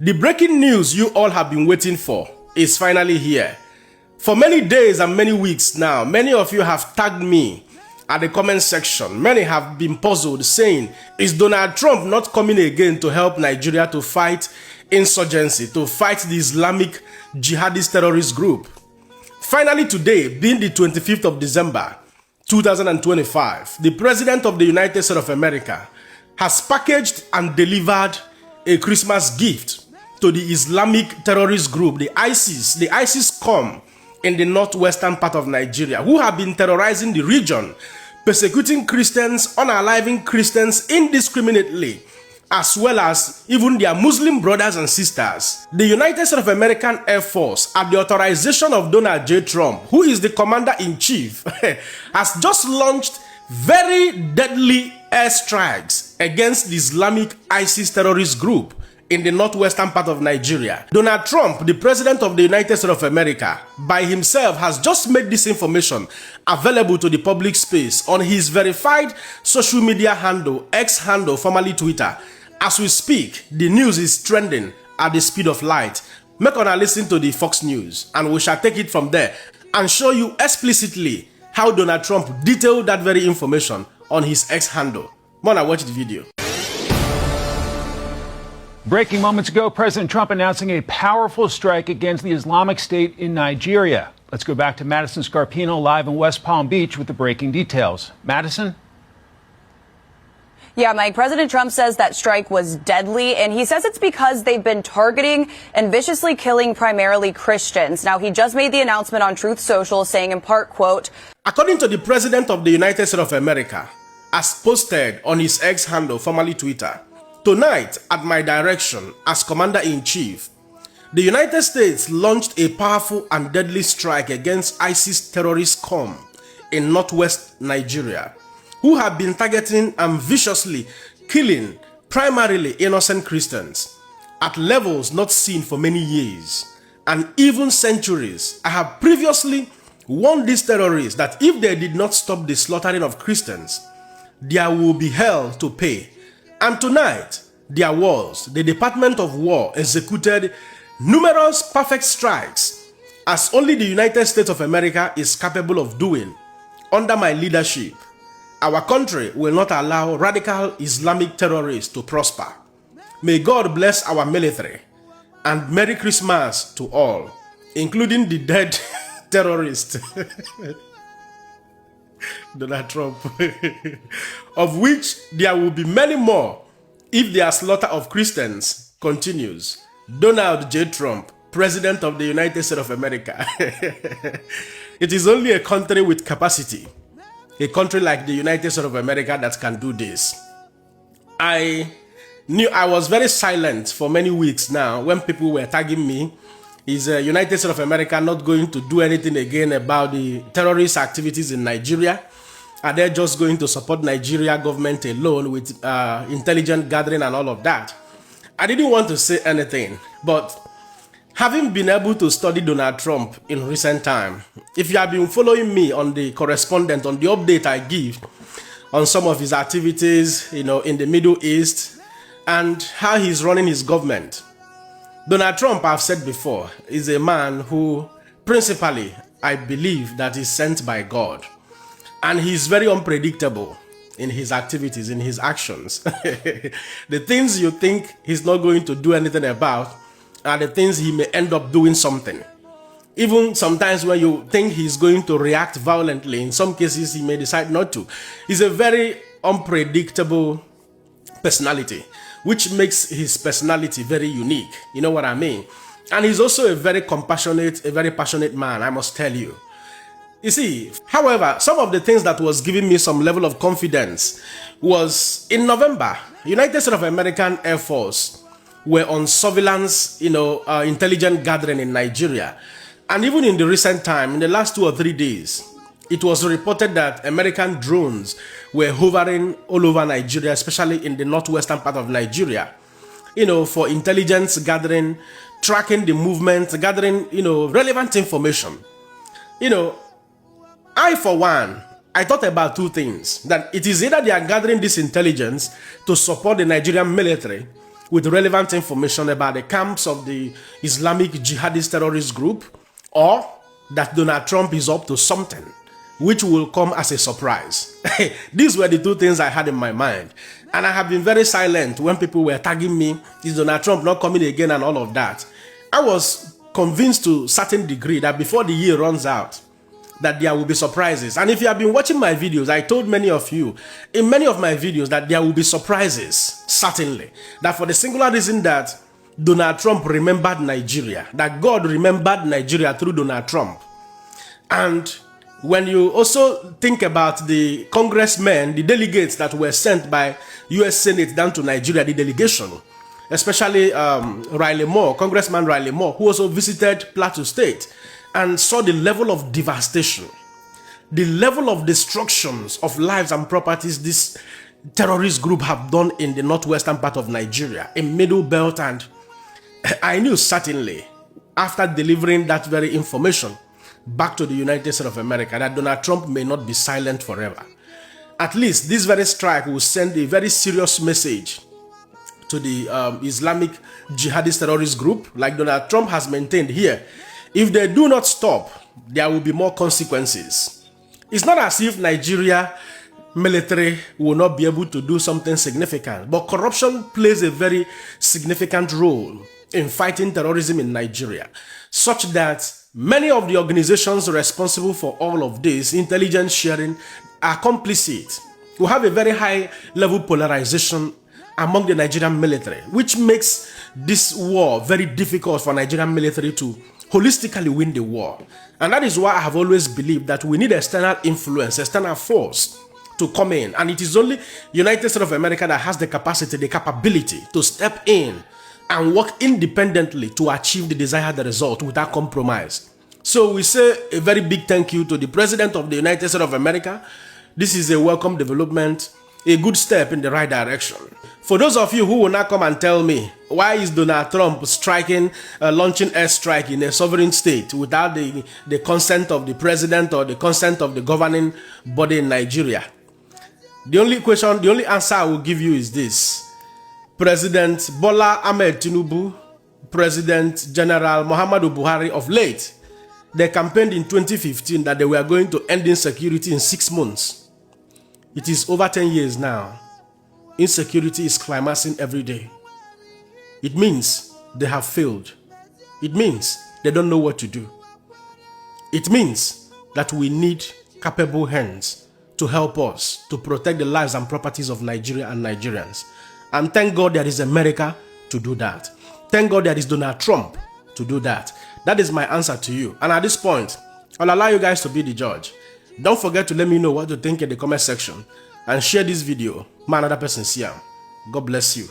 The breaking news you all have been waiting for is finally here. For many days and many weeks now, many of you have tagged me at the comment section. Many have been puzzled, saying, is Donald Trump not coming again to help Nigeria to fight insurgency, to fight the Islamic jihadist terrorist group? Finally today, being the 25th of December, 2025, the President of the United States of America has packaged and delivered a Christmas gift to the Islamic terrorist group, the ISIS come in the northwestern part of Nigeria, who have been terrorizing the region, persecuting Christians, unaliving Christians indiscriminately, as well as even their Muslim brothers and sisters. The United States of American Air Force, at the authorization of Donald J. Trump, who is the commander-in-chief, has just launched very deadly airstrikes against the Islamic ISIS terrorist group in the northwestern part of Nigeria. Donald Trump, the President of the United States of America, by himself has just made this information available to the public space on his verified social media handle, X handle, formerly Twitter. As we speak, the news is trending at the speed of light. Make una listen to the Fox News, and we shall take it from there and show you explicitly how Donald Trump detailed that very information on his X handle. Wanna watch the video? Breaking moments ago, President Trump announcing a powerful strike against the Islamic State in Nigeria. Let's go back to Madison Scarpino live in West Palm Beach with the breaking details. Madison? Yeah, Mike, President Trump says that strike was deadly, and he says it's because they've been targeting and viciously killing primarily Christians. Now, he just made the announcement on Truth Social saying in part, quote, according to the President of the United States of America, as posted on his X handle, formerly Twitter, tonight, at my direction as Commander-in-Chief, the United States launched a powerful and deadly strike against ISIS terrorist come in northwest Nigeria, who have been targeting and viciously killing primarily innocent Christians at levels not seen for many years and even centuries. I have previously warned these terrorists that if they did not stop the slaughtering of Christians, there will be hell to pay. And tonight, there was the Department of War executed numerous perfect strikes, as only the United States of America is capable of doing. Under my leadership, our country will not allow radical Islamic terrorists to prosper. May God bless our military, and Merry Christmas to all, including the dead terrorist, Donald Trump, of which there will be many more if their slaughter of Christians continues. Donald J. Trump, President of the United States of America. It is only a country with capacity, a country like the United States of America, that can do this. I was very silent for many weeks now when people were tagging me. Is the United States of America not going to do anything again about the terrorist activities in Nigeria? Are they just going to support Nigeria government alone with intelligence gathering and all of that? I didn't want to say anything, but having been able to study Donald Trump in recent time, if you have been following me on the correspondent, on the update I give on some of his activities, in the Middle East and how he's running his government, Donald Trump, I've said before, is a man who principally, I believe, that is sent by God. And he's very unpredictable in his activities, in his actions. The things you think he's not going to do anything about are the things he may end up doing something. Even sometimes when you think he's going to react violently, in some cases he may decide not to. He's a very unpredictable personality, which makes his personality very unique. You know what I mean? And he's also a very compassionate, a very passionate man, I must tell you. You see, however, some of the things that was giving me some level of confidence was in November, United States of American Air Force were on surveillance, intelligence gathering in Nigeria. And even in the recent time, in the last 2 or 3 days, it was reported that American drones were hovering all over Nigeria, especially in the northwestern part of Nigeria, for intelligence gathering, tracking the movement, gathering, relevant information. I, for one, I thought about two things. That it is either they are gathering this intelligence to support the Nigerian military, with relevant information about the camps of the Islamic jihadist terrorist group, or that Donald Trump is up to something which will come as a surprise. These were the two things I had in my mind. And I have been very silent when people were tagging me, is Donald Trump not coming again and all of that. I was convinced to a certain degree that before the year runs out, that there will be surprises. And if you have been watching my videos, I told many of you in many of my videos that there will be surprises, certainly. That for the singular reason that Donald Trump remembered Nigeria, that God remembered Nigeria through Donald Trump. And when you also think about the congressmen, the delegates that were sent by US Senate down to Nigeria, the delegation, especially Riley Moore, Congressman Riley Moore, who also visited Plateau State and saw the level of devastation, the level of destructions of lives and properties this terrorist group have done in the northwestern part of Nigeria, in Middle Belt. And I knew certainly, after delivering that very information back to the United States of America, that Donald Trump may not be silent forever. At least this very strike will send a very serious message to the Islamic jihadist terrorist group, like Donald Trump has maintained here. If they do not stop, there will be more consequences. It's not as if Nigeria military will not be able to do something significant, but corruption plays a very significant role in fighting terrorism in Nigeria, such that many of the organizations responsible for all of this intelligence sharing are complicit. We have a very high level polarization among the Nigerian military, which makes this war very difficult for Nigerian military to holistically win the war. And that is why I have always believed that we need external influence, external force to come in. And it is only United States of America that has the capacity, the capability to step in and work independently to achieve the desired result without compromise. So we say a very big thank you to the President of the United States of America. This is a welcome development, a good step in the right direction. For those of you who will not come and tell me, why is Donald Trump launching airstrike in a sovereign state without the consent of the president or the consent of the governing body in Nigeria? The only answer I will give you is this. President Bola Ahmed Tinubu, President General Muhammadu Buhari of late, they campaigned in 2015 that they were going to end insecurity in 6 months. It is over 10 years now. Insecurity is climaxing every day. It means they have failed. It means they don't know what to do. It means that we need capable hands to help us to protect the lives and properties of Nigeria and Nigerians. And thank God there is America to do that. Thank God there is Donald Trump to do that. That is my answer to you. And at this point, I'll allow you guys to be the judge. Don't forget to let me know what you think in the comment section and share this video. May another person see you. God bless you.